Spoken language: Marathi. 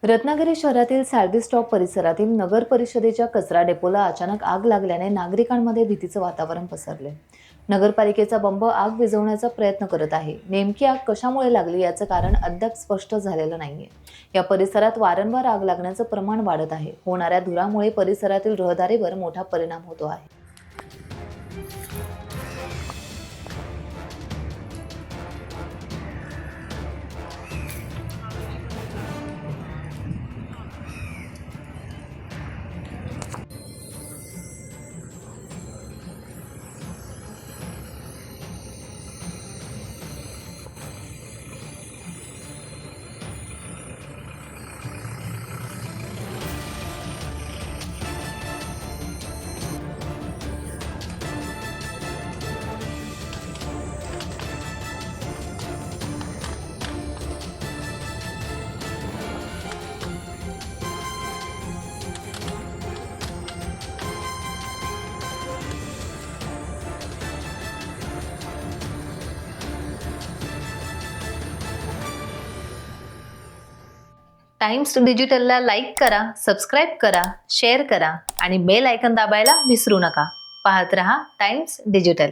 रत्नागिरी शहरातील साळवी स्टॉप परिसरातील नगर परिषदेच्या कचरा डेपोला अचानक आग लागल्याने नागरिकांमध्ये भीतीचं वातावरण पसरले। नगरपालिकेचा बंब आग विझवण्याचा प्रयत्न करत आहे। नेमकी आग कशामुळे लागली याचं कारण अद्याप स्पष्ट झालेलं नाहीये। या परिसरात वारंवार आग लागण्याचं प्रमाण वाढत आहे। होणाऱ्या धुरामुळे परिसरातील रहदारीवर मोठा परिणाम होतो आहे। टाइम्स डिजिटलला लाईक करा, सबस्क्राईब करा, शेअर करा आणि बेल आयकॉन दाबायला विसरू नका। पाहत रहा टाइम्स डिजिटल।